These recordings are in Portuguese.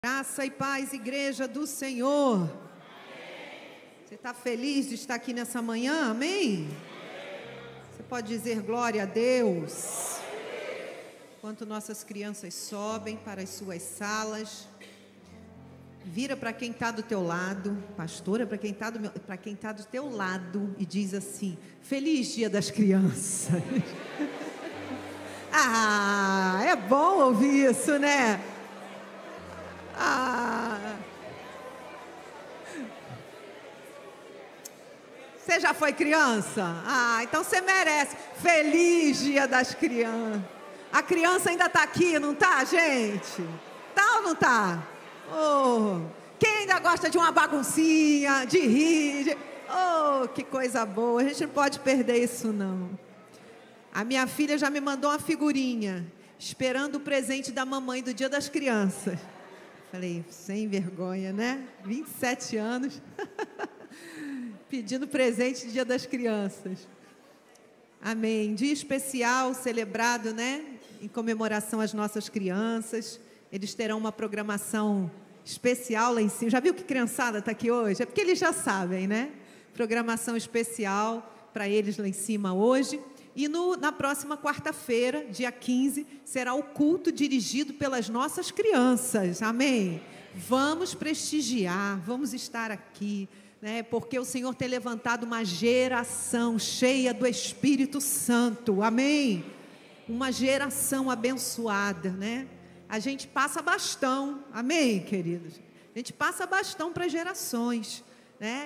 Graça e paz, igreja do Senhor. Amém. Você está feliz de estar aqui nessa manhã? Amém? Você pode dizer glória a Deus. Enquanto nossas crianças sobem para as suas salas, vira para quem está do teu lado, pastora, para quem está do teu lado, e diz assim: Feliz Dia das Crianças. Ah, é bom ouvir isso, né? Você já foi criança? Então você merece. Feliz Dia das Crianças. A criança ainda está aqui, não está, gente? Tá ou não está? Oh, quem ainda gosta de uma baguncinha, de rir? Oh, que coisa boa. A gente não pode perder isso, não. A minha filha já me mandou uma figurinha, esperando o presente da mamãe do Dia das Crianças. Falei, sem vergonha, né? 27 anos, pedindo presente de Dia das Crianças. Amém. Dia especial, celebrado, né? Em comemoração às nossas crianças. Eles terão uma programação especial lá em cima. Já viu que criançada está aqui hoje? É porque eles já sabem, né? Programação especial para eles lá em cima hoje. E na próxima quarta-feira, dia 15, será o culto dirigido pelas nossas crianças. Amém? Vamos prestigiar, vamos estar aqui, né? Porque o Senhor tem levantado uma geração cheia do Espírito Santo. Amém? Uma geração abençoada, né? A gente passa bastão. Amém, queridos? A gente passa bastão para gerações.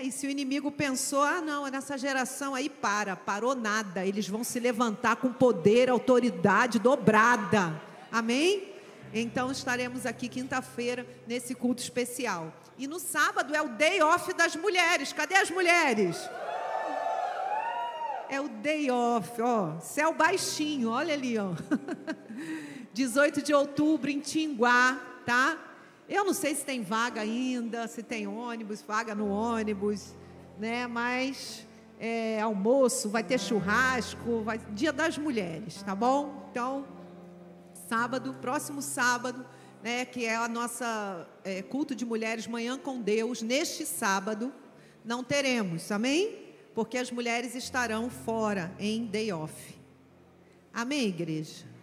E se o inimigo pensou, não, nessa geração aí parou nada, eles vão se levantar com poder, autoridade dobrada, amém? Então estaremos aqui quinta-feira nesse culto especial, e no sábado é o day off das mulheres. Cadê as mulheres? É o day off, ó, céu baixinho, olha ali, ó. 18 de outubro em Tinguá, tá? Eu não sei se tem vaga ainda, se tem ônibus, vaga no ônibus, né? Mas almoço, vai ter churrasco, Dia das Mulheres, tá bom? Então, próximo sábado, né? Que é a nossa culto de mulheres, Manhã com Deus. Neste sábado, não teremos, amém? Porque as mulheres estarão fora, em day off. Amém, igreja?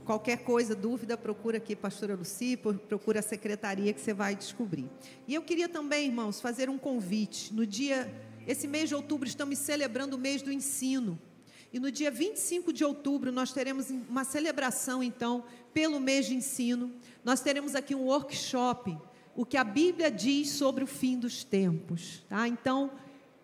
Qualquer coisa, dúvida, procura aqui pastora Lucy, procura a secretaria que você vai descobrir. E eu queria também, irmãos, fazer um convite. Esse mês de outubro estamos celebrando o mês do ensino. E no dia 25 de outubro nós teremos uma celebração, então, pelo mês de ensino. Nós teremos aqui um workshop, o que a Bíblia diz sobre o fim dos tempos, tá? Então,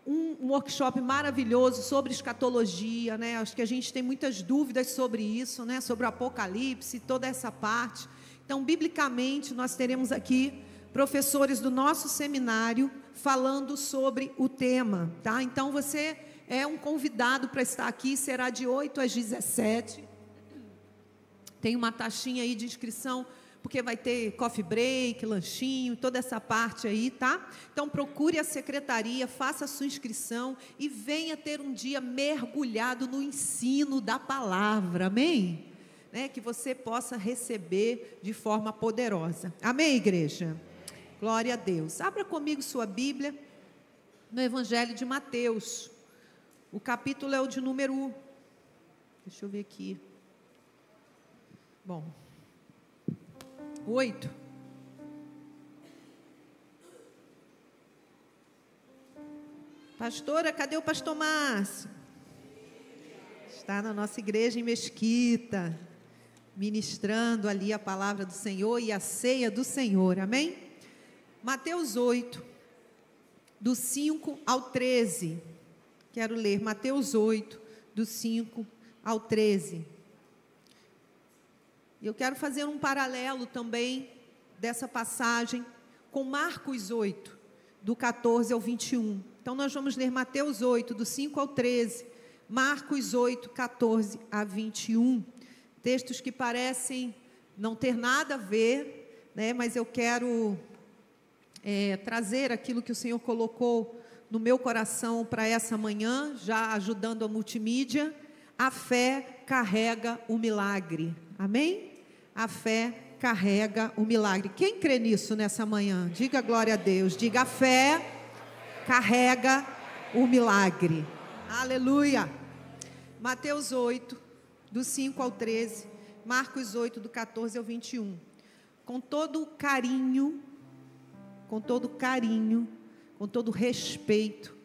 um workshop maravilhoso sobre escatologia, né? Acho que a gente tem muitas dúvidas sobre isso, né? Sobre o Apocalipse, toda essa parte. Então, biblicamente, nós teremos aqui professores do nosso seminário falando sobre o tema, tá? Então, você é um convidado para estar aqui, será de 8 às 17. Tem uma taxinha aí de inscrição, porque vai ter coffee break, lanchinho, toda essa parte aí, tá? Então procure a secretaria, faça a sua inscrição e venha ter um dia mergulhado no ensino da palavra, amém? Que você possa receber de forma poderosa, amém, igreja? Glória a Deus. Abra comigo sua Bíblia no Evangelho de Mateus, o capítulo é o de número, deixa eu ver aqui, 8. Pastora, cadê o pastor Márcio? Está na nossa igreja em Mesquita, ministrando ali a palavra do Senhor e a ceia do Senhor, amém? Mateus 8, do 5 ao 13. Quero ler Mateus 8, do 5 ao 13. Eu quero fazer um paralelo também dessa passagem com Marcos 8, do 14 ao 21. Então, nós vamos ler Mateus 8, do 5 ao 13, Marcos 8, 14 a 21. Textos que parecem não ter nada a ver, né? Mas eu quero trazer aquilo que o Senhor colocou no meu coração para essa manhã, já ajudando a multimídia. A fé carrega o milagre. Amém? A fé carrega o milagre. Quem crê nisso nessa manhã? Diga glória a Deus. Diga: a fé carrega o milagre. Aleluia. Mateus 8, do 5 ao 13. Marcos 8, do 14 ao 21. Com todo carinho, com todo respeito,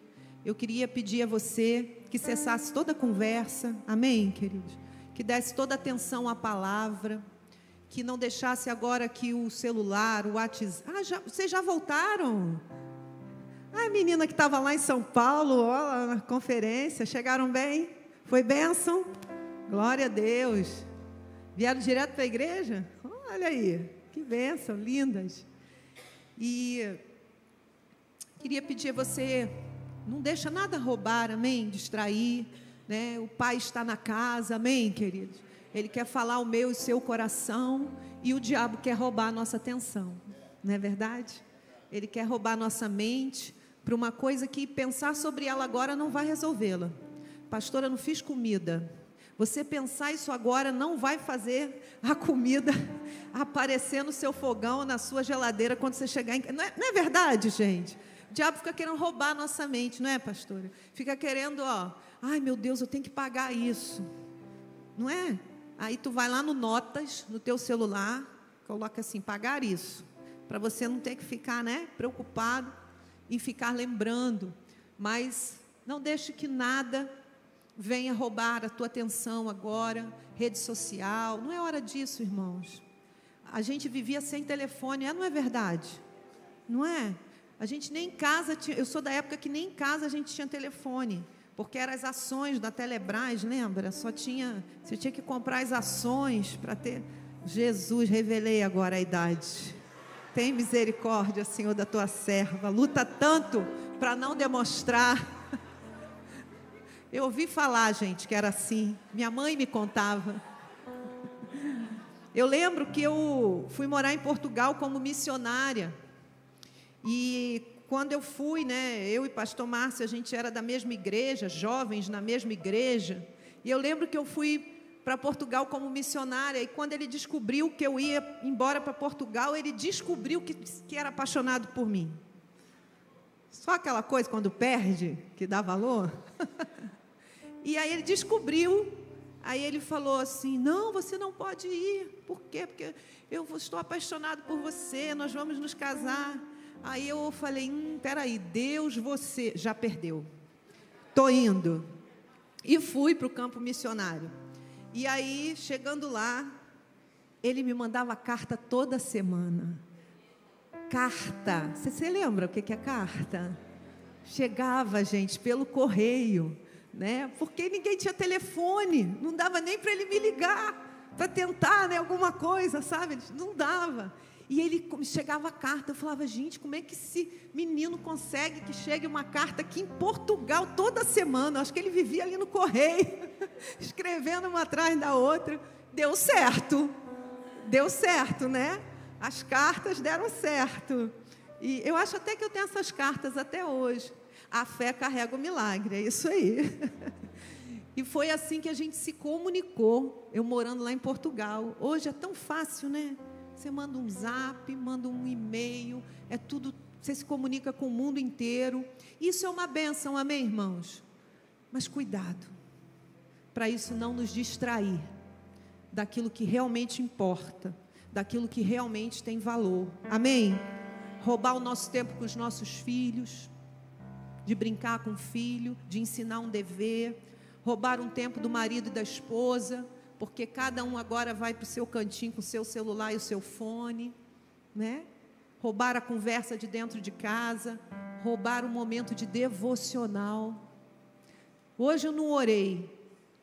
eu queria pedir a você que cessasse toda a conversa, amém, queridos? Que desse toda atenção à palavra, que não deixasse agora que o celular, o WhatsApp... vocês já voltaram? A menina que estava lá em São Paulo, ó, na conferência, chegaram bem? Foi bênção? Glória a Deus. Vieram direto para a igreja? Olha aí, que bênção, lindas. E queria pedir a você, não deixa nada roubar, amém? Distrair, né? O Pai está na casa, amém, queridos? Ele quer falar o meu e o seu coração, e o diabo quer roubar a nossa atenção, não é verdade? Ele quer roubar a nossa mente para uma coisa que pensar sobre ela agora não vai resolvê-la. Pastora, não fiz comida. Você pensar isso agora não vai fazer a comida aparecer no seu fogão, na sua geladeira, quando você chegar em casa. Não é verdade, gente? O diabo fica querendo roubar a nossa mente, não é, pastora? Fica querendo, ai meu Deus, eu tenho que pagar isso. Não é? Aí tu vai lá no Notas, no teu celular, coloca assim, pagar isso. Para você não ter que ficar, né, preocupado em ficar lembrando. Mas não deixe que nada venha roubar a tua atenção agora, rede social, não é hora disso, irmãos. A gente vivia sem telefone, não é verdade? Não é? A gente nem em casa, eu sou da época que nem em casa a gente tinha telefone, porque eram as ações da Telebrás, lembra? Você tinha que comprar as ações para ter... Jesus, revelei agora a idade. Tem misericórdia, Senhor, da tua serva, luta tanto para não demonstrar. Eu ouvi falar, gente, que era assim. Minha mãe me contava. Eu lembro que eu fui morar em Portugal como missionária. E quando eu fui, né, eu e pastor Márcio, a gente era da mesma igreja, jovens na mesma igreja. E eu lembro que eu fui para Portugal como missionária. E quando ele descobriu que eu ia embora para Portugal, ele descobriu que era apaixonado por mim. Só aquela coisa quando perde, que dá valor. E aí ele descobriu, aí ele falou assim, não, você não pode ir. Por quê? Porque eu estou apaixonado por você, nós vamos nos casar. Aí eu falei, peraí, Deus, você já perdeu. Estou indo. E fui para o campo missionário. E aí, chegando lá, ele me mandava carta toda semana. Carta, você lembra o que é carta? Chegava, gente, pelo correio. Né? Porque ninguém tinha telefone, não dava nem para ele me ligar, para tentar, né, alguma coisa, sabe? Não dava. E ele chegava a carta, eu falava, gente, como é que esse menino consegue que chegue uma carta aqui em Portugal toda semana? Acho que ele vivia ali no correio, escrevendo uma atrás da outra. Deu certo, né? As cartas deram certo. E eu acho até que eu tenho essas cartas até hoje. A fé carrega o milagre, é isso aí. E foi assim que a gente se comunicou, eu morando lá em Portugal. Hoje é tão fácil, né? Você manda um zap, manda um e-mail, é tudo, você se comunica com o mundo inteiro. Isso é uma bênção, amém, irmãos? Mas cuidado, para isso não nos distrair daquilo que realmente importa, daquilo que realmente tem valor, amém? Roubar o nosso tempo com os nossos filhos, de brincar com o filho, de ensinar um dever, roubar um tempo do marido e da esposa, porque cada um agora vai para o seu cantinho com o seu celular e o seu fone, né? Roubar a conversa de dentro de casa, roubar um momento de devocional. Hoje eu não orei,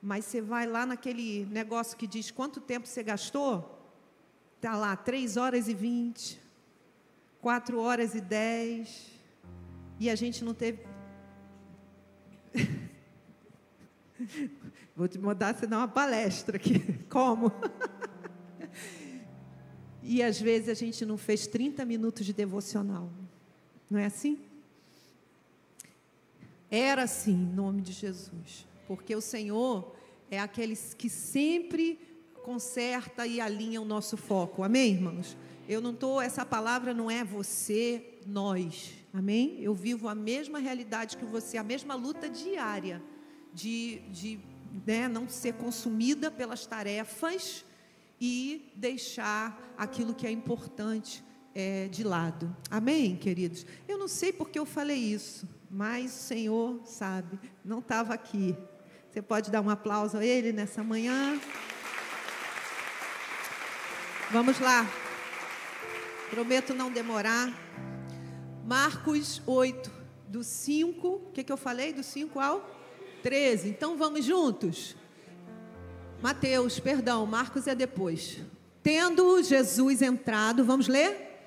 mas você vai lá naquele negócio que diz quanto tempo você gastou, está lá 3h20, 4h10, e a gente não teve... Vou te mandar você dar uma palestra aqui. Como? E às vezes a gente não fez 30 minutos de devocional. Não é assim? Era assim, em nome de Jesus. Porque o Senhor é aquele que sempre conserta e alinha o nosso foco. Amém, irmãos? Essa palavra não é você, nós. Amém? Eu vivo a mesma realidade que você, a mesma luta diária de não ser consumida pelas tarefas e deixar aquilo que é importante de lado. Amém, queridos? Eu não sei porque eu falei isso, mas o Senhor sabe, não estava aqui. Você pode dar um aplauso a Ele nessa manhã? Vamos lá. Prometo não demorar. Marcos 8, do 5, o que eu falei? Do 5 ao 13. Então vamos juntos? Marcos é depois. Tendo Jesus entrado, vamos ler?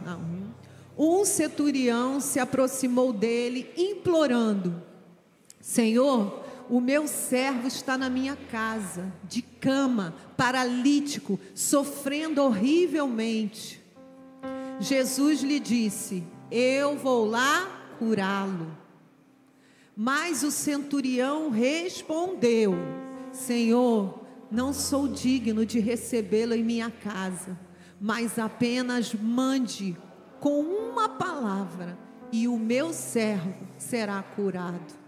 Não. Um centurião se aproximou dele, implorando: Senhor, o meu servo está na minha casa, de cama, paralítico, sofrendo horrivelmente. Jesus lhe disse: eu vou lá curá-lo. Mas o centurião respondeu: Senhor, não sou digno de recebê-lo em minha casa, mas apenas mande com uma palavra e o meu servo será curado.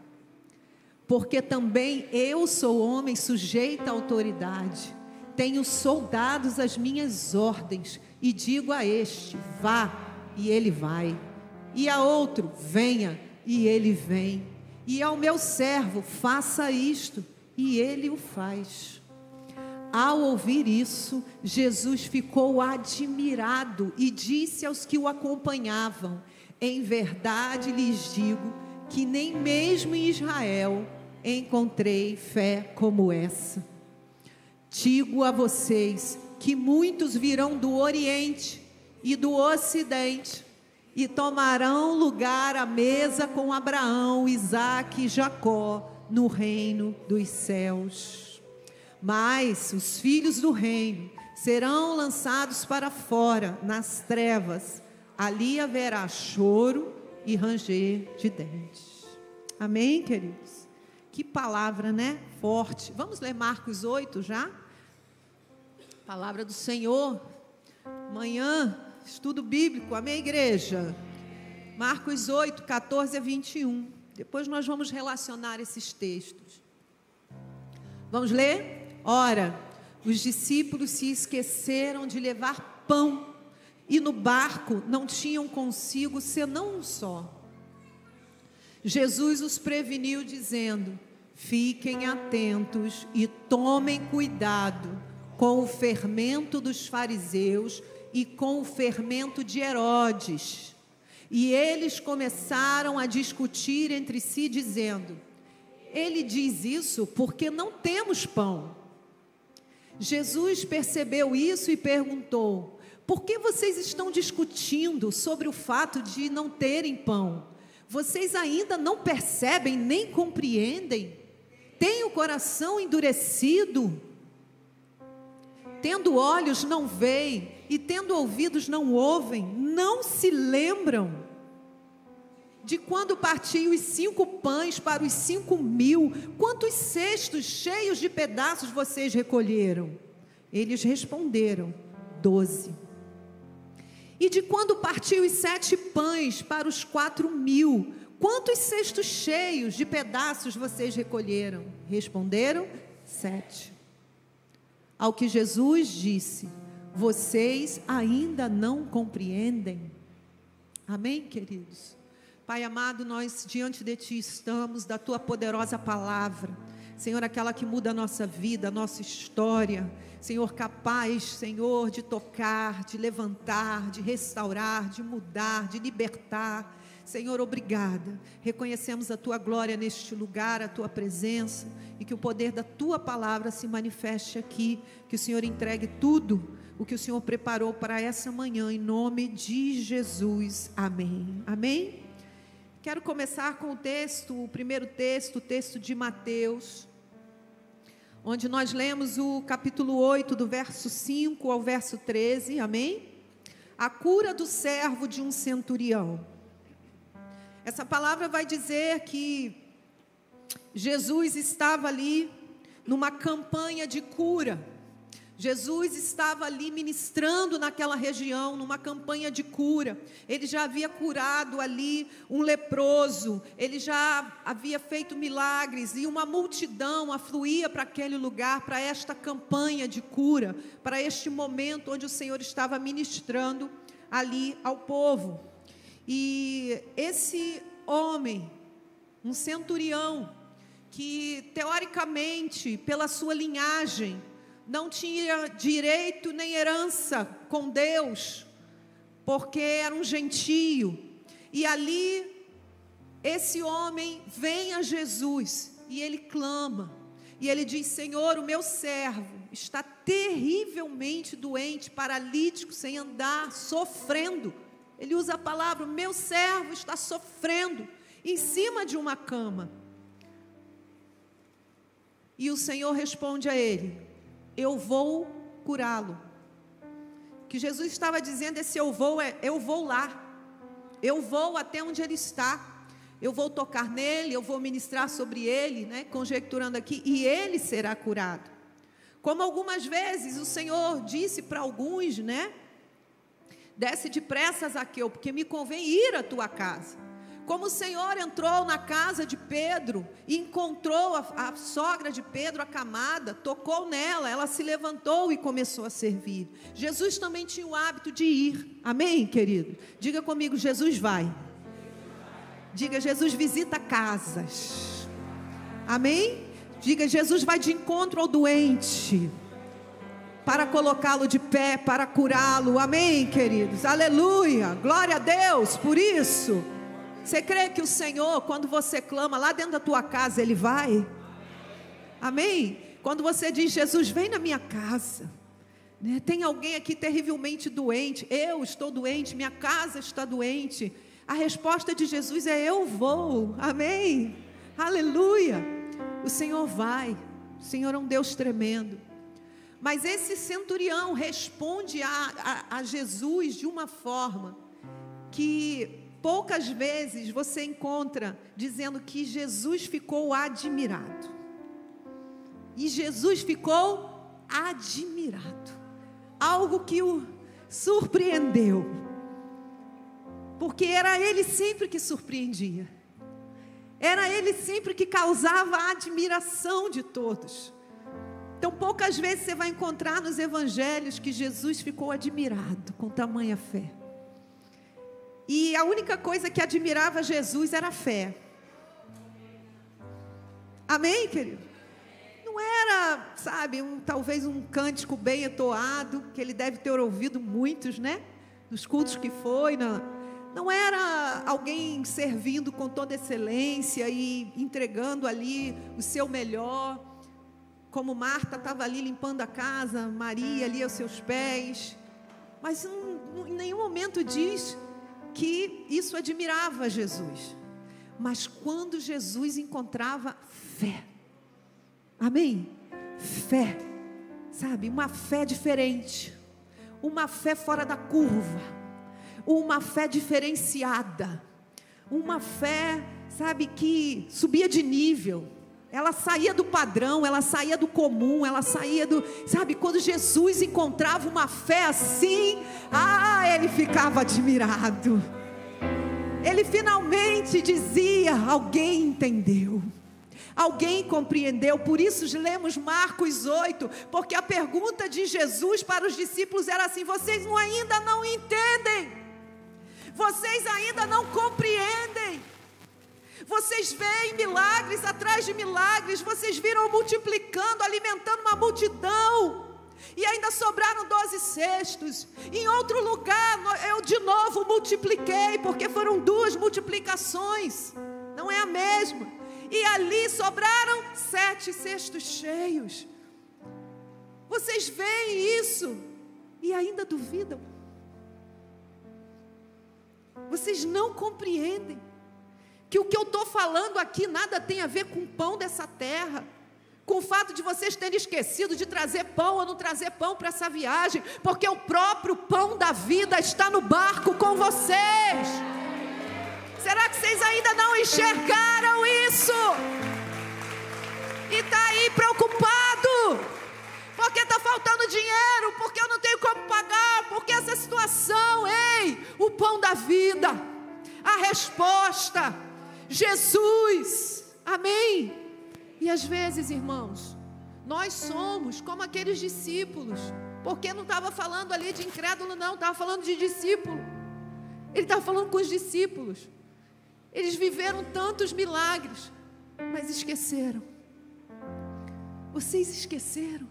Porque também eu sou homem sujeito à autoridade, tenho soldados às minhas ordens, e digo a este: vá, e ele vai, e a outro: venha, e ele vem, e ao meu servo: faça isto, e ele o faz. Ao ouvir isso, Jesus ficou admirado e disse aos que o acompanhavam: em verdade lhes digo que nem mesmo em Israel encontrei fé como essa. Digo a vocês que muitos virão do Oriente e do Ocidente e tomarão lugar à mesa com Abraão, Isaque e Jacó no reino dos céus. Mas os filhos do reino serão lançados para fora, nas trevas. Ali haverá choro e ranger de dentes. Amém, queridos? Que palavra, né? Forte. Vamos ler Marcos 8 já? Palavra do Senhor. Amanhã, estudo bíblico. Amém, igreja? Marcos 8, 14 a 21. Depois nós vamos relacionar esses textos. Vamos ler? Ora, os discípulos se esqueceram de levar pão, e no barco não tinham consigo senão um só. Jesus os preveniu, dizendo: fiquem atentos e tomem cuidado com o fermento dos fariseus e com o fermento de Herodes. E eles começaram a discutir entre si, dizendo: ele diz isso porque não temos pão. Jesus percebeu isso e perguntou: por que vocês estão discutindo sobre o fato de não terem pão? Vocês ainda não percebem nem compreendem? Têm o coração endurecido? Tendo olhos não veem, e tendo ouvidos não ouvem, não se lembram de quando partiu os 5 pães para os 5.000, quantos cestos cheios de pedaços vocês recolheram? Eles responderam: 12. E de quando partiu os 7 pães para os 4.000, quantos cestos cheios de pedaços vocês recolheram? Responderam: 7. Ao que Jesus disse: vocês ainda não compreendem? Amém, queridos? Pai amado, nós diante de Ti estamos, da Tua poderosa palavra, Senhor, aquela que muda a nossa vida, a nossa história, Senhor, capaz, Senhor, de tocar, de levantar, de restaurar, de mudar, de libertar. Senhor, obrigada. Reconhecemos a Tua glória neste lugar, a Tua presença, e que o poder da Tua palavra se manifeste aqui, que o Senhor entregue tudo o que o Senhor preparou para essa manhã, em nome de Jesus. Amém. Amém? Quero começar com o primeiro texto, o texto de Mateus, onde nós lemos o capítulo 8, do verso 5 ao verso 13, amém? A cura do servo de um centurião. Essa palavra vai dizer que Jesus estava ali numa campanha de cura. Jesus estava ali ministrando naquela região, numa campanha de cura. Ele já havia curado ali um leproso, ele já havia feito milagres, e uma multidão afluía para aquele lugar, para esta campanha de cura, para este momento onde o Senhor estava ministrando ali ao povo. E esse homem, um centurião, que teoricamente, pela sua linhagem, não tinha direito nem herança com Deus, porque era um gentio. E ali, esse homem vem a Jesus, e ele clama, e ele diz: Senhor, o meu servo está terrivelmente doente, paralítico, sem andar, sofrendo. Ele usa a palavra: o meu servo está sofrendo, em cima de uma cama. E o Senhor responde a ele: eu vou curá-lo. O que Jesus estava dizendo, esse eu vou, é eu vou lá, eu vou até onde ele está, eu vou tocar nele, eu vou ministrar sobre ele, né, conjecturando aqui, e ele será curado. Como algumas vezes o Senhor disse para alguns, né, desce depressa, Zaqueu, porque me convém ir à tua casa. Como o Senhor entrou na casa de Pedro e encontrou a sogra de Pedro acamada, tocou nela, ela se levantou e começou a servir. Jesus também tinha o hábito de ir. Amém, querido? Diga comigo: Jesus vai. Diga: Jesus visita casas. Amém? Diga: Jesus vai de encontro ao doente, para colocá-lo de pé, para curá-lo. Amém, queridos? Aleluia, glória a Deus por isso. Você crê que o Senhor, quando você clama lá dentro da tua casa, Ele vai? Amém? Quando você diz: Jesus, vem na minha casa, né? Tem alguém aqui terrivelmente doente, eu estou doente, minha casa está doente, a resposta de Jesus é: eu vou. Amém? Aleluia. O Senhor vai. O Senhor é um Deus tremendo. Mas esse centurião responde a Jesus de uma forma que poucas vezes você encontra dizendo que Jesus ficou admirado. E Jesus ficou admirado. Algo que o surpreendeu. Porque era ele sempre que surpreendia. Era ele sempre que causava a admiração de todos. Então poucas vezes você vai encontrar nos evangelhos que Jesus ficou admirado com tamanha fé. E a única coisa que admirava Jesus era a fé. Amém, querido? Não era, sabe, talvez um cântico bem entoado, que ele deve ter ouvido muitos, né? Nos cultos que foi. Não era alguém servindo com toda excelência e entregando ali o seu melhor. Como Marta estava ali limpando a casa, Maria ali aos seus pés. Mas em nenhum momento diz que isso admirava Jesus. Mas quando Jesus encontrava fé, amém? Fé, sabe, uma fé diferente, uma fé fora da curva, uma fé diferenciada, uma fé, sabe, que subia de nível. Ela saía do padrão, ela saía do comum, ela saía do... Sabe, quando Jesus encontrava uma fé assim, ele ficava admirado. Ele finalmente dizia: alguém entendeu, alguém compreendeu. Por isso lemos Marcos 8, porque a pergunta de Jesus para os discípulos era assim: vocês ainda não entendem, vocês ainda não compreendem. Vocês veem milagres atrás de milagres, vocês viram multiplicando, alimentando uma multidão, e ainda sobraram 12 cestos. Em outro lugar, eu de novo multipliquei, porque foram 2 multiplicações, não é a mesma. E ali sobraram 7 cestos cheios. Vocês veem isso e ainda duvidam. Vocês não compreendem que o que eu estou falando aqui nada tem a ver com o pão dessa terra, com o fato de vocês terem esquecido de trazer pão ou não trazer pão para essa viagem, porque o próprio pão da vida está no barco com vocês. Será que vocês ainda não enxergaram isso? e está aí preocupado, porque está faltando dinheiro, porque eu não tenho como pagar, porque essa situação, ei, o pão da vida, a resposta, Jesus, amém? E às vezes, irmãos, nós somos como aqueles discípulos, porque não estava falando ali de incrédulo não, estava falando de discípulo, ele estava falando com os discípulos, eles viveram tantos milagres, mas esqueceram. Vocês esqueceram,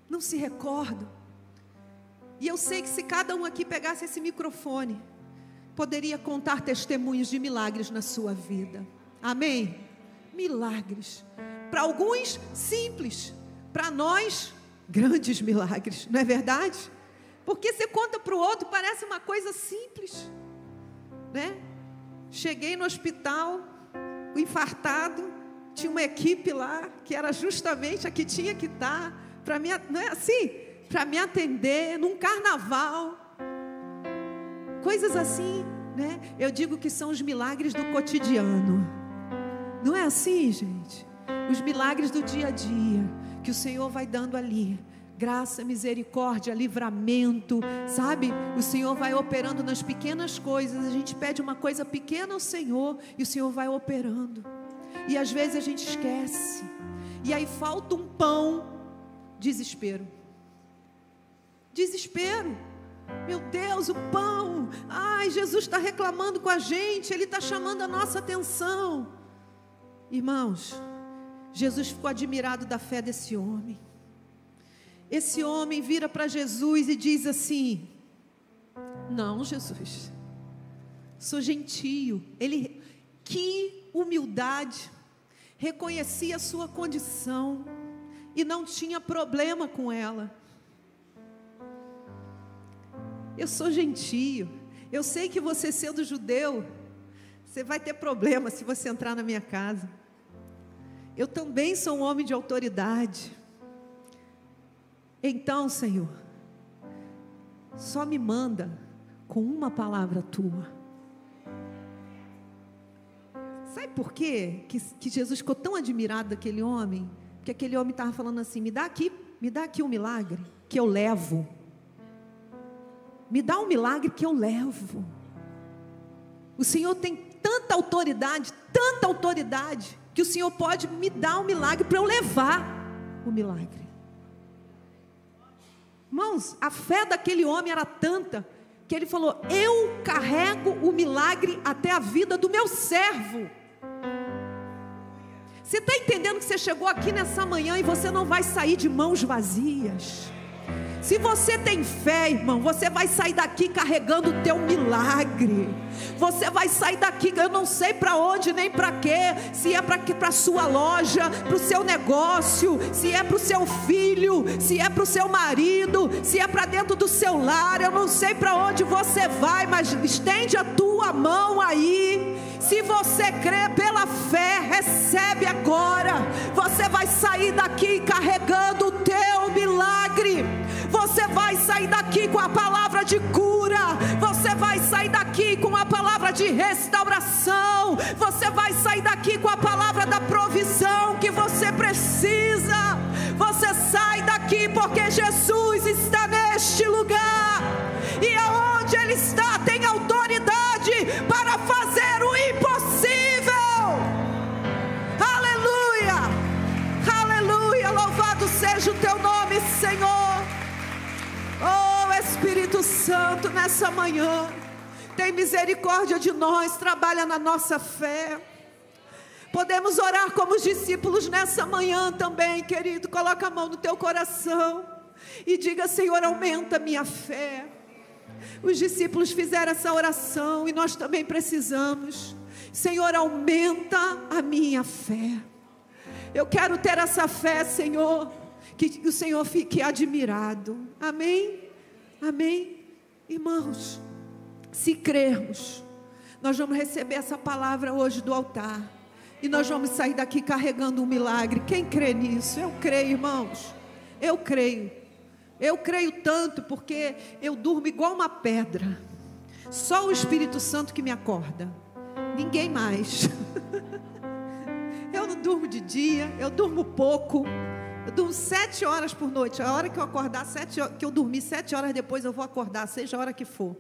não se recordam. E eu sei que se cada um aqui pegasse esse microfone, poderia contar testemunhos de milagres na sua vida, amém? Milagres, para alguns simples, para nós grandes milagres, não é verdade? Porque você conta para o outro, parece uma coisa simples, né? Cheguei no hospital, infartado, tinha uma equipe lá, que era justamente a que tinha que estar, para me, não é assim? Para me atender, num carnaval, coisas assim, né? Eu digo que são os milagres do cotidiano, não é assim, gente? Os milagres do dia a dia, que o Senhor vai dando ali, graça, misericórdia, livramento, sabe? O Senhor vai operando nas pequenas coisas, a gente pede uma coisa pequena ao Senhor, e o Senhor vai operando, e às vezes a gente esquece, e aí falta um pão, desespero, meu Deus, o pão, ai, Jesus está reclamando com a gente, Ele está chamando a nossa atenção, irmãos, Jesus ficou admirado da fé desse homem. Esse homem vira para Jesus e diz assim: não, Jesus, sou gentio. Ele, que humildade, reconhecia a sua condição e não tinha problema com ela. Eu sou gentio. Eu sei que você, sendo judeu, você vai ter problema se você entrar na minha casa. Eu também sou um homem de autoridade. Então, Senhor, só me manda com uma palavra tua. Sabe por quê que Jesus ficou tão admirado daquele homem? Porque aquele homem estava falando assim: me dá aqui um milagre que eu levo. Me dá um milagre que eu levo. O Senhor tem tanta autoridade, que o Senhor pode me dar um milagre para eu levar o milagre. Irmãos, a fé daquele homem era tanta, que ele falou: eu carrego o milagre até a vida do meu servo. Você está entendendo que você chegou aqui nessa manhã e você não vai sair de mãos vazias? Se você tem fé, irmão, você vai sair daqui carregando o teu milagre. Você vai sair daqui, eu não sei para onde nem para quê, se é para a sua loja, para o seu negócio, se é para o seu filho, se é para o seu marido, se é para dentro do seu lar, eu não sei para onde você vai, mas estende a tua mão aí. Se você crê pela fé, recebe agora. Você vai sair daqui carregando o teu milagre. Você vai sair daqui com a palavra de cura. Você vai sair daqui com a palavra de restauração. Você vai sair daqui com a palavra da provisão que você precisa. Você sai daqui porque Jesus está neste lugar. E aonde Ele está, tem autoridade para fazer o impossível. Aleluia, aleluia, louvado seja o teu nome, Senhor. Oh Espírito Santo, nessa manhã, tem misericórdia de nós, trabalha na nossa fé. Podemos orar como os discípulos nessa manhã também, querido. Coloca a mão no teu coração e diga: Senhor, aumenta a minha fé. Os discípulos fizeram essa oração e nós também precisamos. Senhor, aumenta a minha fé. Eu quero ter essa fé, Senhor, que o Senhor fique admirado. Amém? Amém? Irmãos, se crermos, nós vamos receber essa palavra hoje do altar, e nós vamos sair daqui carregando um milagre. Quem crê nisso? Eu creio, irmãos. Eu creio. Eu creio tanto, porque eu durmo igual uma pedra. Só o Espírito Santo que me acorda, ninguém mais. Eu não durmo de dia, eu durmo pouco. Eu durmo 7 horas por noite. A hora que eu acordar, que eu dormir 7 horas depois, eu vou acordar, seja a hora que for.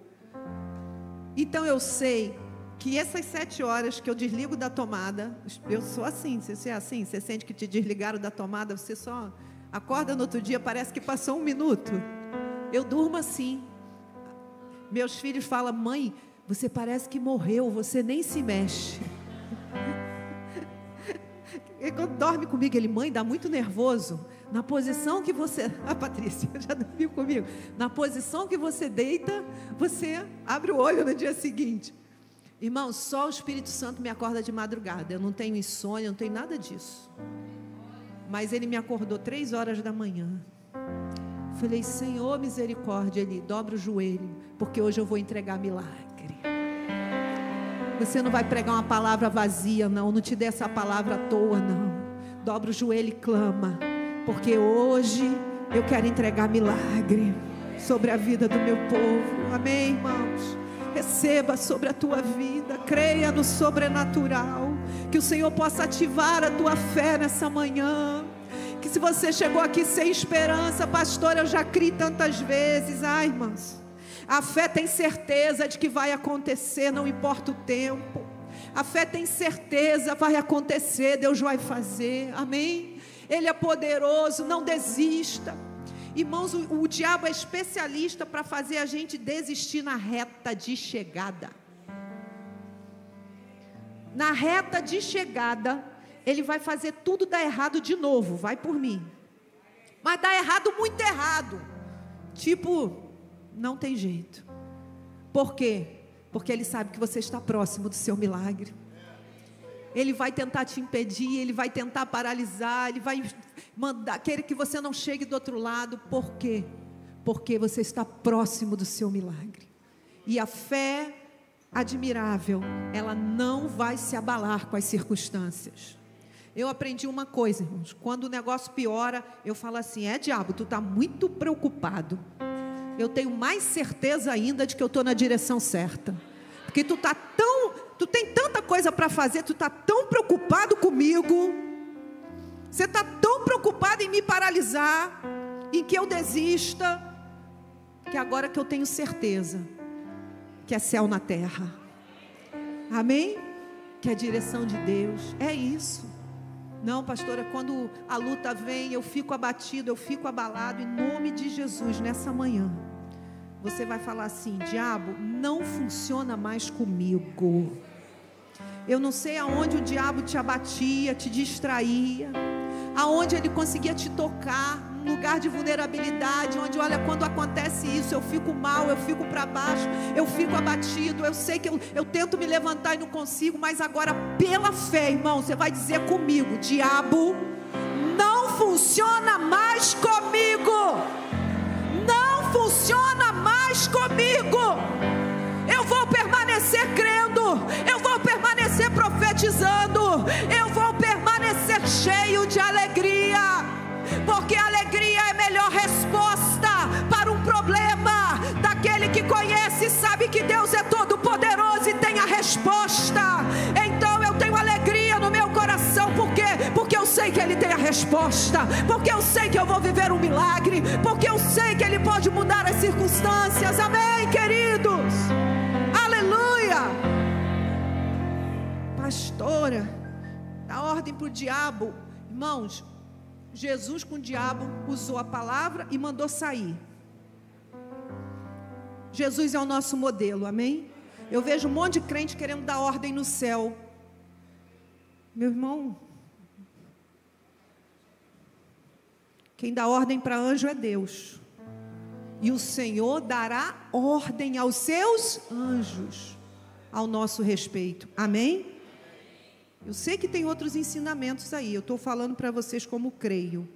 Então eu sei que essas 7 horas que eu desligo da tomada, eu sou assim, você é assim, você sente que te desligaram da tomada, você só acorda no outro dia, parece que passou 1 minuto. Eu durmo assim. Meus filhos falam: mãe, você parece que morreu, você nem se mexe. E quando dorme comigo, ele: mãe, dá muito nervoso. Na posição que você... A Patrícia já dormiu comigo. Na posição que você deita, você abre o olho no dia seguinte. Irmão, só o Espírito Santo me acorda de madrugada. Eu não tenho insônia, eu não tenho nada disso. Mas ele me acordou 3 horas da manhã. Falei: Senhor, misericórdia. Ele: dobra o joelho, porque hoje eu vou entregar milagre. Você não vai pregar uma palavra vazia, não. Não te dê essa palavra à toa, não. Dobra o joelho e clama, porque hoje eu quero entregar milagre sobre a vida do meu povo. Amém, irmãos? Receba sobre a tua vida, creia no sobrenatural, que o Senhor possa ativar a tua fé nessa manhã. Que se você chegou aqui sem esperança: pastor, eu já criei tantas vezes. Ai, irmãos, a fé tem certeza de que vai acontecer, não importa o tempo. A fé tem certeza, vai acontecer, Deus vai fazer, amém? Ele é poderoso, não desista. Irmãos, o diabo é especialista para fazer a gente desistir na reta de chegada. Na reta de chegada, ele vai fazer tudo dar errado de novo, vai por mim. Mas dá errado, muito errado. Tipo, não tem jeito. Por quê? Porque ele sabe que você está próximo do seu milagre. Ele vai tentar te impedir, ele vai tentar paralisar, ele vai querer que você não chegue do outro lado. Por quê? Porque você está próximo do seu milagre. E a fé admirável, ela não vai se abalar com as circunstâncias. Eu aprendi uma coisa, irmãos: quando o negócio piora, eu falo assim: diabo, tu está muito preocupado. Eu tenho mais certeza ainda de que eu estou na direção certa, porque tu tem tanta coisa para fazer, tu está tão preocupado comigo, você está tão preocupado em me paralisar, em que eu desista, que agora que eu tenho certeza que é céu na terra, amém? Que é a direção de Deus, é isso. Não, pastora, quando a luta vem, eu fico abatido, eu fico abalado. Em nome de Jesus, nessa manhã, você vai falar assim: diabo, não funciona mais comigo. Eu não sei aonde o diabo te abatia, te distraía, aonde ele conseguia te tocar, um lugar de vulnerabilidade, onde, olha, quando acontece isso, eu fico mal, eu fico para baixo, eu fico abatido, eu sei que eu tento me levantar e não consigo, mas agora, pela fé, irmão, você vai dizer comigo: diabo, não funciona mais comigo, não funciona mais comigo. Eu vou permanecer crendo, eu vou permanecer profetizando, eu vou permanecer cheio de alegria, porque a alegria é a melhor resposta para um problema daquele que conhece e sabe que Deus é todo poderoso e tem a resposta. Então eu tenho alegria no meu coração. Por quê? Porque eu sei que Ele tem a resposta, porque eu sei que eu vou viver um milagre, porque eu sei que Ele pode mudar as circunstâncias. Amém, queridos? Aleluia. Pastora, dá ordem para o diabo. Irmãos, Jesus com o diabo usou a palavra e mandou sair. Jesus é o nosso modelo, amém? Eu vejo um monte de crente querendo dar ordem no céu. Meu irmão, quem dá ordem para anjo é Deus. E o Senhor dará ordem aos seus anjos ao nosso respeito, amém? Eu sei que tem outros ensinamentos aí, eu estou falando para vocês como creio,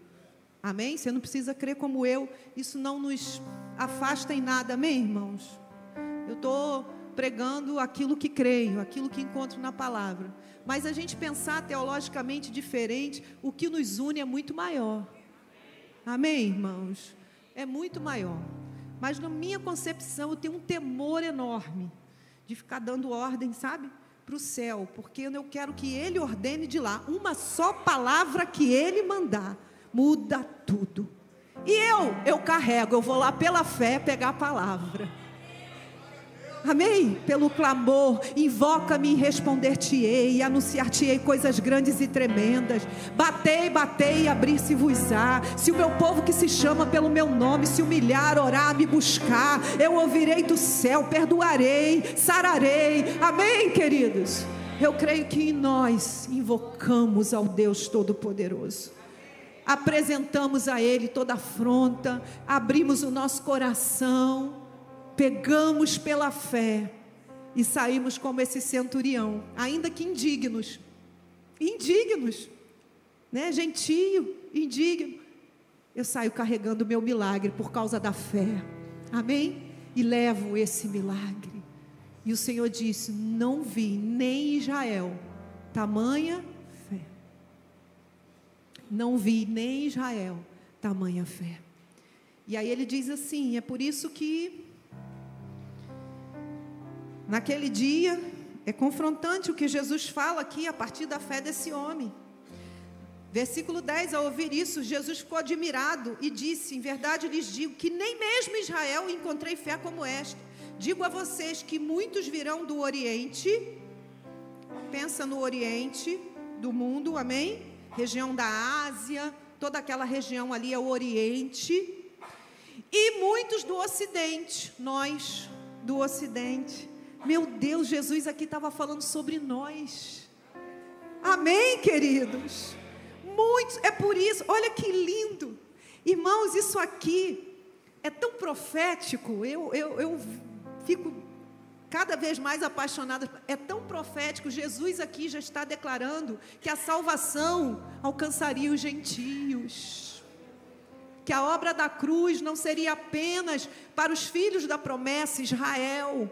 amém? Você não precisa crer como eu, isso não nos afasta em nada, amém, irmãos? Eu estou pregando aquilo que creio, aquilo que encontro na palavra, mas a gente pensar teologicamente diferente, o que nos une é muito maior, amém, irmãos? É muito maior, mas na minha concepção eu tenho um temor enorme de ficar dando ordem, sabe? para o céu, porque eu quero que Ele ordene de lá. Uma só palavra que Ele mandar, muda tudo. E eu carrego, eu vou lá pela fé pegar a palavra. Amém? Pelo clamor, invoca-me e responder-te-ei, e anunciar-te-ei coisas grandes e tremendas. Batei, batei e abrir-se-vos-á. Se o meu povo que se chama pelo meu nome se humilhar, orar, me buscar, eu ouvirei do céu, perdoarei, sararei. Amém, queridos? Eu creio que nós invocamos ao Deus Todo-Poderoso, apresentamos a Ele toda afronta, abrimos o nosso coração, pegamos pela fé e saímos como esse centurião, ainda que indignos, né? Gentio, indigno. Eu saio carregando o meu milagre por causa da fé, amém? E levo esse milagre. E o Senhor disse: não vi nem em Israel tamanha fé. Não vi nem em Israel tamanha fé. E aí ele diz assim: é por isso que naquele dia, é confrontante o que Jesus fala aqui a partir da fé desse homem. Versículo 10, ao ouvir isso, Jesus ficou admirado e disse: em verdade lhes digo que nem mesmo em Israel encontrei fé como esta. Digo a vocês que muitos virão do Oriente, pensa no Oriente do mundo, amém? Região da Ásia, toda aquela região ali é o Oriente, e muitos do Ocidente, nós do Ocidente. Meu Deus, Jesus aqui estava falando sobre nós. Amém, queridos? Muitos, é por isso, olha que lindo. Irmãos, isso aqui é tão profético, eu fico cada vez mais apaixonada. É tão profético. Jesus aqui já está declarando que a salvação alcançaria os gentios, que a obra da cruz não seria apenas para os filhos da promessa, Israel,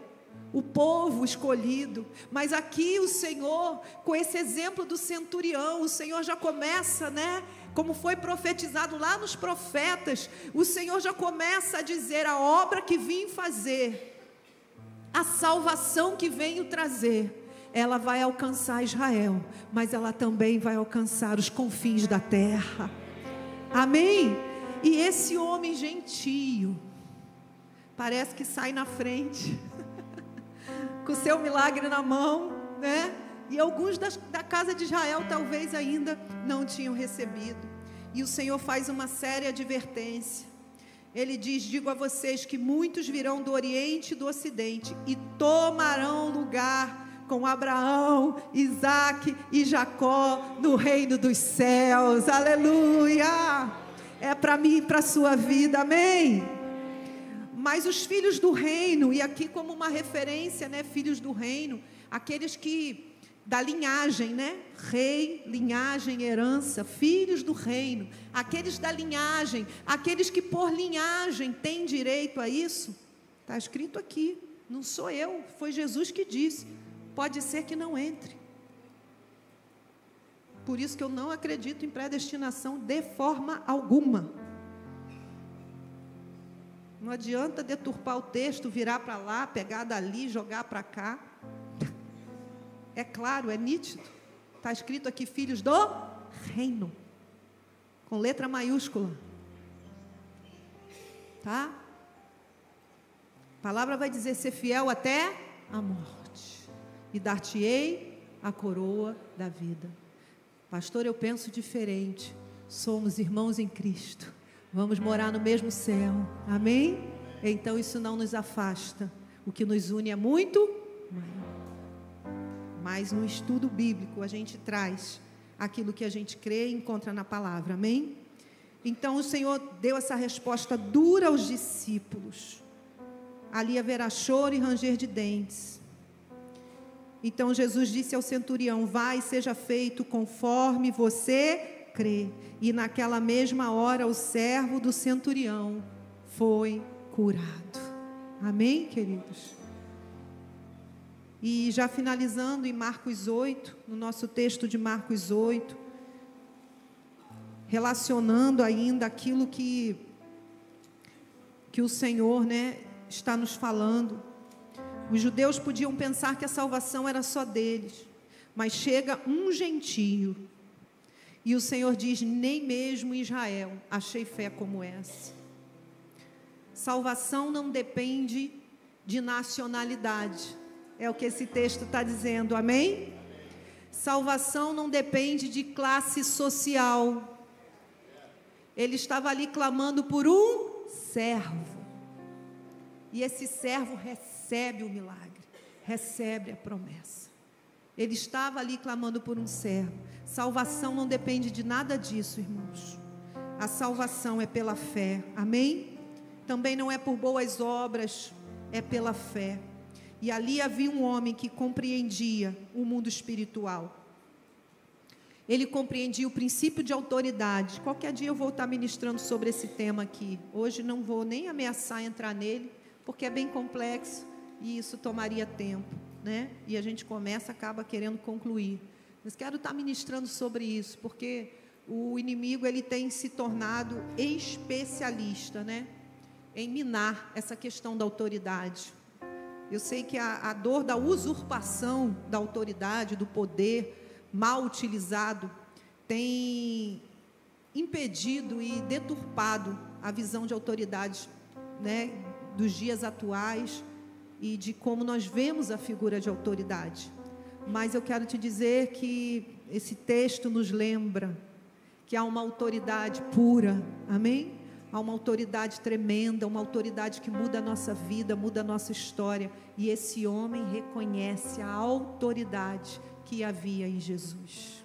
o povo escolhido, mas aqui o Senhor, com esse exemplo do centurião, o Senhor já começa, né? Como foi profetizado lá nos profetas, o Senhor já começa a dizer: a obra que vim fazer, a salvação que venho trazer, ela vai alcançar Israel, mas ela também vai alcançar os confins da terra. Amém? E esse homem gentio parece que sai na frente com o seu milagre na mão, né? E alguns da casa de Israel talvez ainda não tinham recebido. E o Senhor faz uma séria advertência. Ele diz: digo a vocês que muitos virão do Oriente e do Ocidente e tomarão lugar com Abraão, Isaque e Jacó no reino dos céus. Aleluia! É para mim e para a sua vida, amém? Mas os filhos do reino, e aqui como uma referência, né? Filhos do reino, aqueles que, da linhagem, né? Rei, linhagem, herança, filhos do reino, aqueles da linhagem, aqueles que por linhagem têm direito a isso, está escrito aqui, não sou eu, foi Jesus que disse, pode ser que não entre. Por isso que eu não acredito em predestinação de forma alguma. Não adianta deturpar o texto, virar para lá, pegar dali, jogar para cá. É claro, é nítido. Está escrito aqui: filhos do reino, com letra maiúscula. Tá? A palavra vai dizer: ser fiel até a morte, e dar-te-ei a coroa da vida. Pastor, eu penso diferente. Somos irmãos em Cristo. Vamos morar no mesmo céu, amém? Então isso não nos afasta. O que nos une é muito maior. Mas no estudo bíblico a gente traz aquilo que a gente crê e encontra na palavra, amém? Então o Senhor deu essa resposta dura aos discípulos. Ali haverá choro e ranger de dentes. Então Jesus disse ao centurião: vai, seja feito conforme você crê. E naquela mesma hora o servo do centurião foi curado. Amém, queridos? E já finalizando em Marcos 8, no nosso texto de Marcos 8, relacionando ainda aquilo que o Senhor, né, está nos falando. Os judeus podiam pensar que a salvação era só deles, mas chega um gentio, e o Senhor diz: nem mesmo Israel achei fé como essa. Salvação não depende de nacionalidade, é o que esse texto está dizendo, amém? Salvação não depende de classe social. Ele estava ali clamando por um servo, e esse servo recebe o milagre, recebe a promessa. Ele estava ali clamando por um servo. Salvação não depende de nada disso, irmãos. A salvação é pela fé, amém? Também não é por boas obras, é pela fé. E ali havia um homem que compreendia o mundo espiritual. Ele compreendia o princípio de autoridade. Qualquer dia eu vou estar ministrando sobre esse tema aqui. Hoje não vou nem ameaçar entrar nele, porque é bem complexo e isso tomaria tempo, né? E a gente acaba querendo concluir. Mas quero estar ministrando sobre isso, porque o inimigo, ele tem se tornado especialista, né, em minar essa questão da autoridade. Eu sei que a dor da usurpação da autoridade, do poder mal utilizado, tem impedido e deturpado a visão de autoridade, né, dos dias atuais e de como nós vemos a figura de autoridade. Mas eu quero te dizer que esse texto nos lembra que há uma autoridade pura, amém? Há uma autoridade tremenda, uma autoridade que muda a nossa vida, muda a nossa história. E esse homem reconhece a autoridade que havia em Jesus.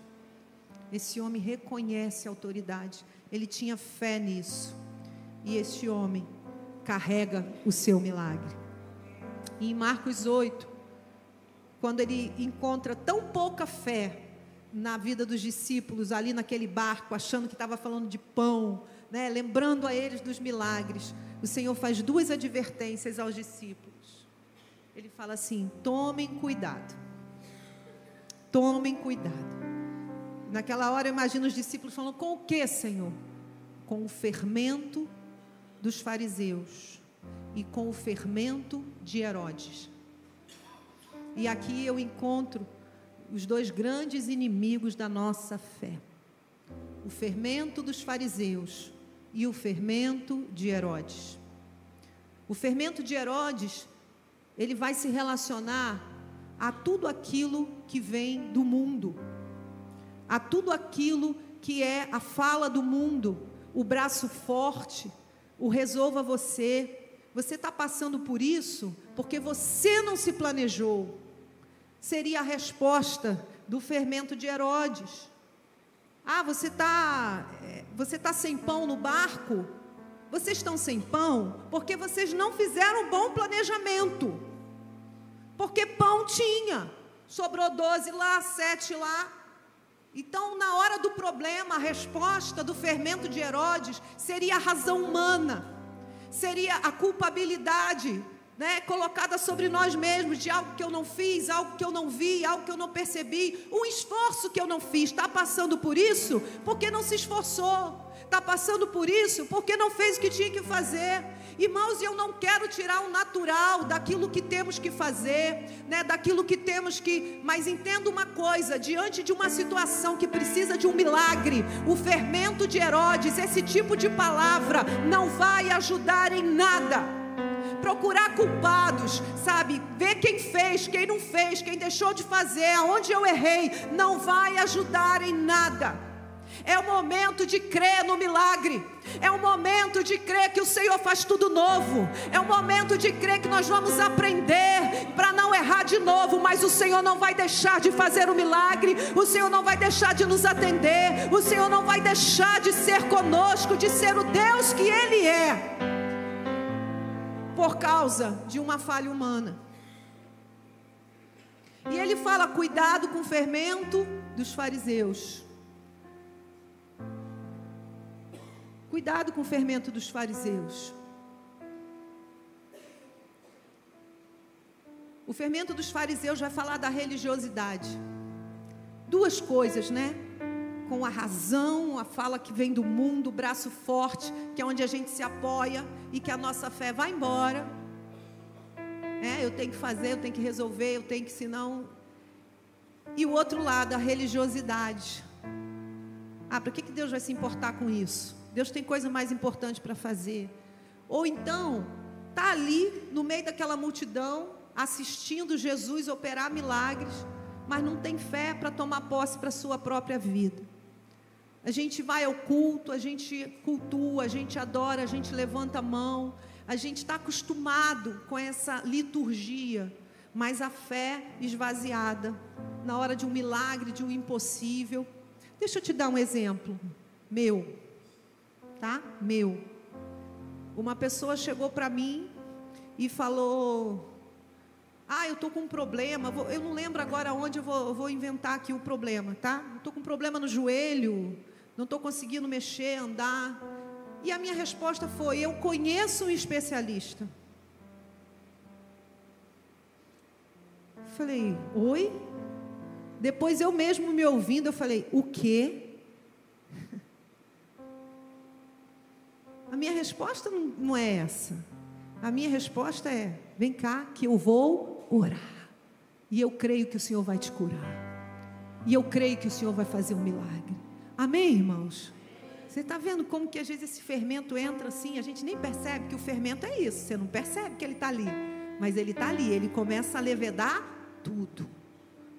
Esse homem reconhece a autoridade, ele tinha fé nisso. E esse homem carrega o seu milagre. E em Marcos 8, quando ele encontra tão pouca fé na vida dos discípulos, ali naquele barco, achando que estava falando de pão, né, lembrando a eles dos milagres, o Senhor faz duas advertências aos discípulos. Ele fala assim: tomem cuidado. Tomem cuidado. Naquela hora eu imagino os discípulos falando: com o que, Senhor? Com o fermento dos fariseus e com o fermento de Herodes. E aqui eu encontro os dois grandes inimigos da nossa fé: o fermento dos fariseus e o fermento de Herodes. O fermento de Herodes, ele vai se relacionar a tudo aquilo que vem do mundo, a tudo aquilo que é a fala do mundo, o braço forte, o resolva você. Você está passando por isso porque você não se planejou. Seria a resposta do fermento de Herodes. Ah, você tá sem pão no barco? Vocês estão sem pão porque vocês não fizeram um bom planejamento. Porque pão tinha, sobrou 12 lá, 7 lá. Então, na hora do problema, a resposta do fermento de Herodes seria a razão humana, seria a culpabilidade, né, colocada sobre nós mesmos, de algo que eu não fiz, algo que eu não vi, algo que eu não percebi, um esforço que eu não fiz. Está passando por isso porque não se esforçou, está passando por isso porque não fez o que tinha que fazer. Irmãos, eu não quero tirar o natural daquilo que temos que fazer, né, daquilo que temos que, mas entenda uma coisa: diante de uma situação que precisa de um milagre, o fermento de Herodes, esse tipo de palavra não vai ajudar em nada. Procurar culpados, sabe, ver quem fez, quem não fez, quem deixou de fazer, aonde eu errei, não vai ajudar em nada. É o momento de crer no milagre, é o momento de crer que o Senhor faz tudo novo, é o momento de crer que nós vamos aprender para não errar de novo. Mas o Senhor não vai deixar de fazer o milagre, o Senhor não vai deixar de nos atender, o Senhor não vai deixar de ser conosco, de ser o Deus que Ele é, por causa de uma falha humana. E ele fala: cuidado com o fermento dos fariseus. Cuidado com o fermento dos fariseus. O fermento dos fariseus vai falar da religiosidade. Duas coisas, né? Com a razão, a fala que vem do mundo, o braço forte, que é onde a gente se apoia e que a nossa fé vai embora. eu tenho que fazer, eu tenho que resolver, eu tenho que, senão... E o outro lado, a religiosidade. Para que Deus vai se importar com isso? Deus tem coisa mais importante para fazer. Ou então, está ali, no meio daquela multidão, assistindo Jesus operar milagres, mas não tem fé para tomar posse para a sua própria vida. A gente vai ao culto, a gente cultua, a gente adora, a gente levanta a mão, a gente está acostumado com essa liturgia, mas a fé esvaziada, na hora de um milagre, de um impossível. Deixa eu te dar um exemplo, meu, tá? Meu. Uma pessoa chegou para mim e falou... eu estou com um problema, eu não lembro agora onde eu vou inventar aqui o problema, tá? Estou com um problema no joelho, não estou conseguindo mexer, andar. E a minha resposta foi: eu conheço um especialista. Falei: oi? Depois eu mesmo me ouvindo, eu falei: o quê? A minha resposta não é essa. A minha resposta é: vem cá que eu vou orar. E eu creio que o Senhor vai te curar. E eu creio que o Senhor vai fazer um milagre. Amém, irmãos? Você está vendo como que às vezes esse fermento entra assim, a gente nem percebe que o fermento é isso. Você não percebe que ele está ali. Mas ele está ali, ele começa a levedar tudo.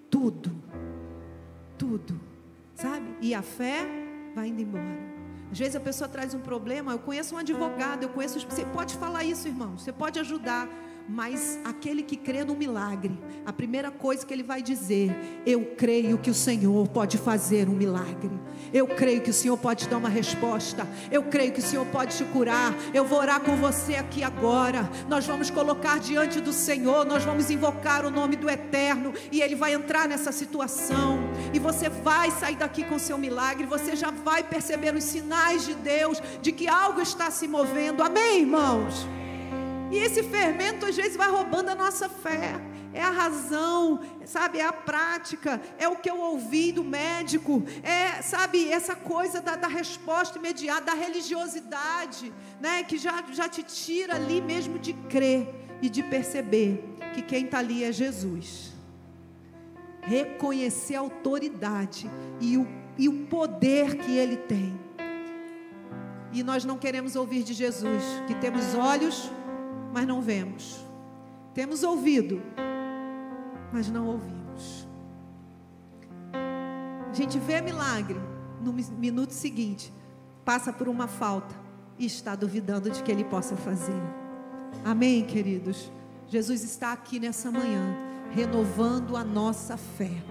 Tudo. Tudo. Sabe? E a fé vai indo embora. Às vezes a pessoa traz um problema, eu conheço um advogado, você pode falar isso, irmão, você pode ajudar, mas aquele que crê no milagre, a primeira coisa que ele vai dizer: eu creio que o Senhor pode fazer um milagre, eu creio que o Senhor pode te dar uma resposta, eu creio que o Senhor pode te curar, eu vou orar com você aqui agora, nós vamos colocar diante do Senhor, nós vamos invocar o nome do Eterno, e Ele vai entrar nessa situação, e você vai sair daqui com o seu milagre, você já vai perceber os sinais de Deus, de que algo está se movendo. Amém, irmãos? E esse fermento às vezes vai roubando a nossa fé. É a razão, sabe, é a prática, é o que eu ouvi do médico, sabe, essa coisa da resposta imediata, da religiosidade, né, que já te tira ali mesmo de crer e de perceber que quem está ali é Jesus. Reconhecer a autoridade e o poder que Ele tem. E nós não queremos ouvir de Jesus, que temos olhos, mas não vemos, temos ouvido, mas não ouvimos. A gente vê milagre, no minuto seguinte passa por uma falta e está duvidando de que Ele possa fazer. Amém, queridos? Jesus está aqui nessa manhã, renovando a nossa fé,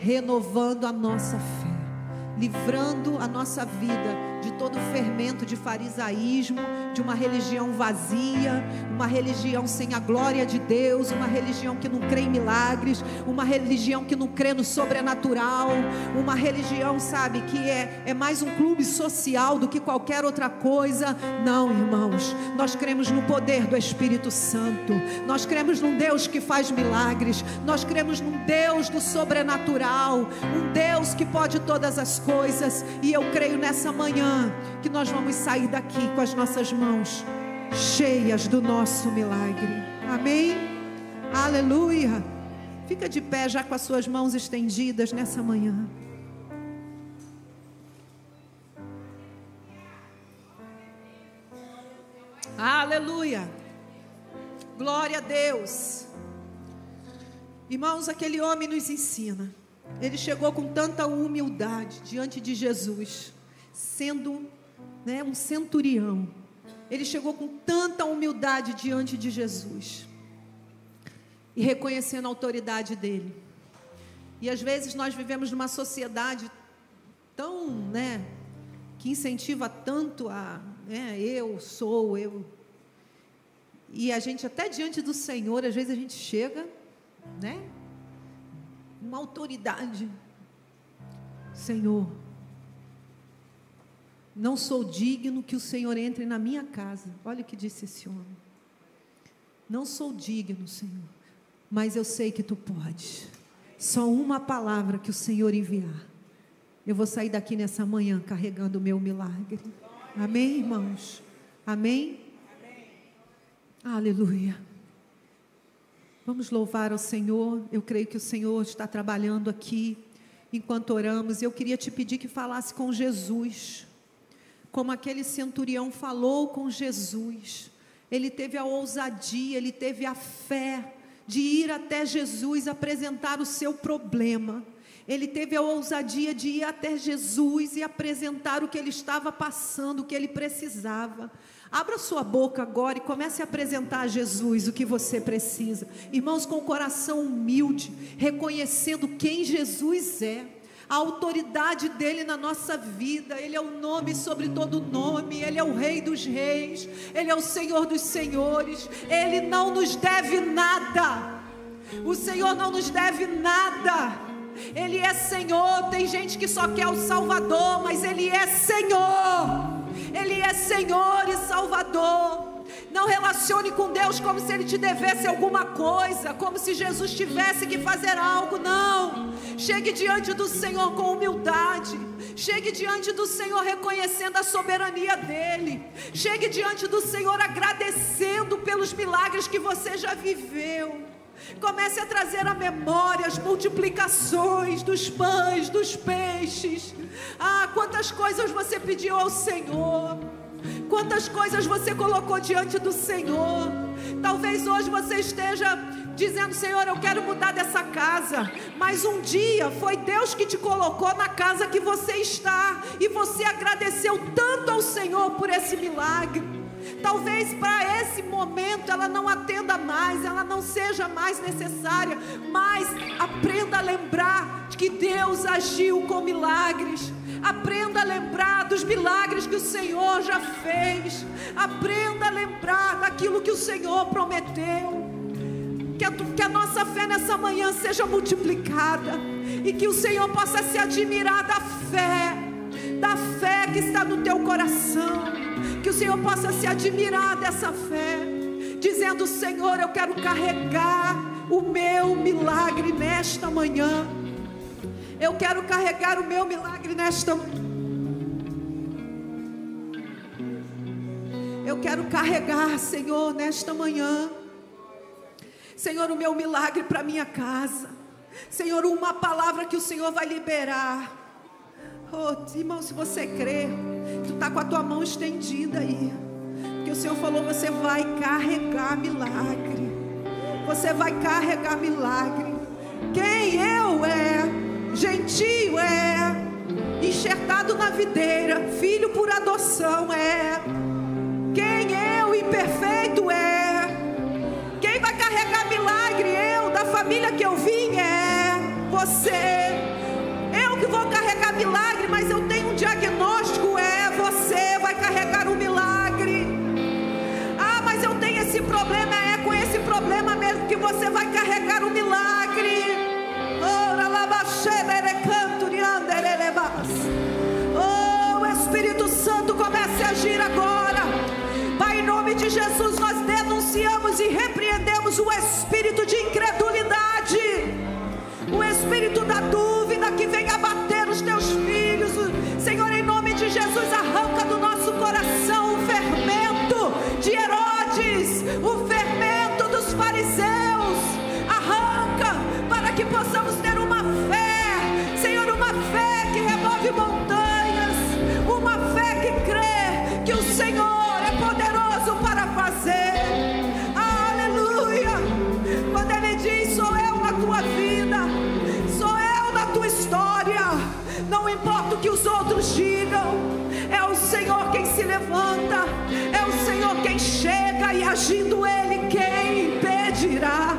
renovando a nossa fé, livrando a nossa vida de todo o fermento de farisaísmo, de uma religião vazia, uma religião sem a glória de Deus, uma religião que não crê em milagres, uma religião que não crê no sobrenatural, uma religião, sabe, que é mais um clube social do que qualquer outra coisa. Não, irmãos, nós cremos no poder do Espírito Santo, nós cremos num Deus que faz milagres, nós cremos num Deus do sobrenatural, um Deus que pode todas as coisas. E eu creio nessa manhã que nós vamos sair daqui com as nossas mãos cheias do nosso milagre. Amém? Aleluia. Fica de pé já com as suas mãos estendidas nessa manhã. Aleluia. Glória a Deus. Irmãos, aquele homem nos ensina. Ele chegou com tanta humildade diante de Jesus, sendo, né, um centurião. Ele chegou com tanta humildade diante de Jesus e reconhecendo a autoridade dele. E às vezes nós vivemos numa sociedade tão, né, que incentiva tanto a, né, eu. E a gente até diante do Senhor, às vezes a gente chega, né, uma autoridade. Senhor, não sou digno que o Senhor entre na minha casa. Olha o que disse esse homem. Não sou digno, Senhor, mas eu sei que Tu podes. Só uma palavra que o Senhor enviar, eu vou sair daqui nessa manhã carregando o meu milagre. Amém, irmãos? Amém? Amém. Aleluia. Vamos louvar ao Senhor. Eu creio que o Senhor está trabalhando aqui enquanto oramos. Eu queria te pedir que falasse com Jesus, como aquele centurião falou com Jesus. Ele teve a ousadia, ele teve a fé de ir até Jesus, apresentar o seu problema. Ele teve a ousadia de ir até Jesus e apresentar o que ele estava passando, o que ele precisava. Abra sua boca agora e comece a apresentar a Jesus o que você precisa. Irmãos, com o coração humilde, reconhecendo quem Jesus é, a autoridade dele na nossa vida. Ele é o nome sobre todo nome, ele é o Rei dos reis, ele é o Senhor dos senhores. Ele não nos deve nada, o Senhor não nos deve nada. Ele é Senhor. Tem gente que só quer o Salvador, mas ele é Senhor. Ele é Senhor e Salvador. Não relacione com Deus como se Ele te devesse alguma coisa, como se Jesus tivesse que fazer algo. Não. Chegue diante do Senhor com humildade. Chegue diante do Senhor reconhecendo a soberania dEle. Chegue diante do Senhor agradecendo pelos milagres que você já viveu. Comece a trazer à memória as multiplicações dos pães, dos peixes. Quantas coisas você pediu ao Senhor, quantas coisas você colocou diante do Senhor. Talvez hoje você esteja dizendo: Senhor, eu quero mudar dessa casa, mas um dia foi Deus que te colocou na casa que você está, e você agradeceu tanto ao Senhor por esse milagre. Talvez para esse momento ela não atenda mais, ela não seja mais necessária, mas aprenda a lembrar de que Deus agiu com milagres. Aprenda a lembrar dos milagres que o Senhor já fez. Aprenda a lembrar daquilo que o Senhor prometeu. Que a nossa fé nessa manhã seja multiplicada, e que o Senhor possa se admirar da fé que está no teu coração. Que o Senhor possa se admirar dessa fé, dizendo: Senhor, eu quero carregar o meu milagre nesta manhã. Eu quero carregar o meu milagre nesta manhã. Eu quero carregar, Senhor, nesta manhã, Senhor, o meu milagre para minha casa. Senhor, uma palavra que o Senhor vai liberar. Oh, irmão, se você crê, tu está com a tua mão estendida aí, porque o Senhor falou: você vai carregar milagre. Você vai carregar milagre. Quem eu é? Gentio é, enxertado na videira, filho por adoção é. Quem eu, imperfeito é. Quem vai carregar milagre? Eu, da família que eu vim, é você. Eu que vou carregar milagre, mas eu tenho um diagnóstico, é você vai carregar o milagre. Mas eu tenho esse problema, é com esse problema mesmo que você vai carregar o milagre. Oh, Espírito Santo, comece a agir agora. Pai, em nome de Jesus, nós denunciamos e repreendemos o espírito de incredulidade, o espírito da dúvida que vem abater os teus filhos. Senhor, em nome de Jesus, arranca do nosso coração o fermento de Herodes, o fermento dos fariseus. Arranca, para que possamos ter uma fé, Senhor, uma fé que remove montanhas, uma fé que crê que o Senhor é poderoso para fazer. Aleluia. Quando Ele diz: sou eu na tua vida, sou eu na tua história, não importa o que os outros digam, é o Senhor quem se levanta, é o Senhor quem chega, e agindo Ele, quem impedirá?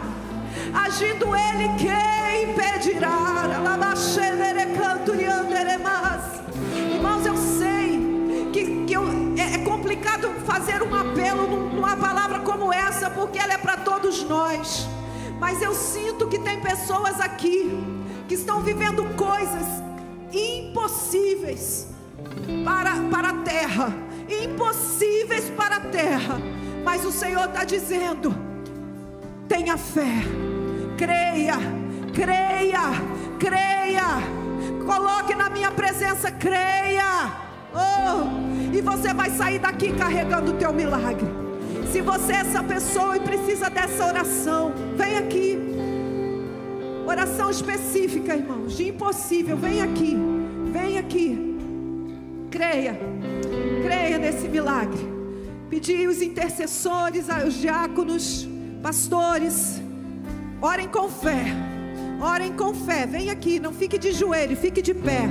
Agindo Ele, quem impedirá? Irmãos, eu sei que é complicado fazer um apelo numa palavra como essa, porque ela é para todos nós. Mas eu sinto que tem pessoas aqui que estão vivendo coisas impossíveis para a terra, impossíveis para a terra, mas o Senhor está dizendo: tenha fé, creia, creia, creia, coloque na minha presença, creia. Oh, e você vai sair daqui carregando o teu milagre. Se você é essa pessoa e precisa dessa oração, vem vem aqui. Oração específica, irmãos, de impossível, vem aqui. Vem aqui. Creia. Creia nesse milagre. Pedir os intercessores, os diáconos, pastores, orem com fé. Orem com fé. Vem aqui, não fique de joelho, fique de pé.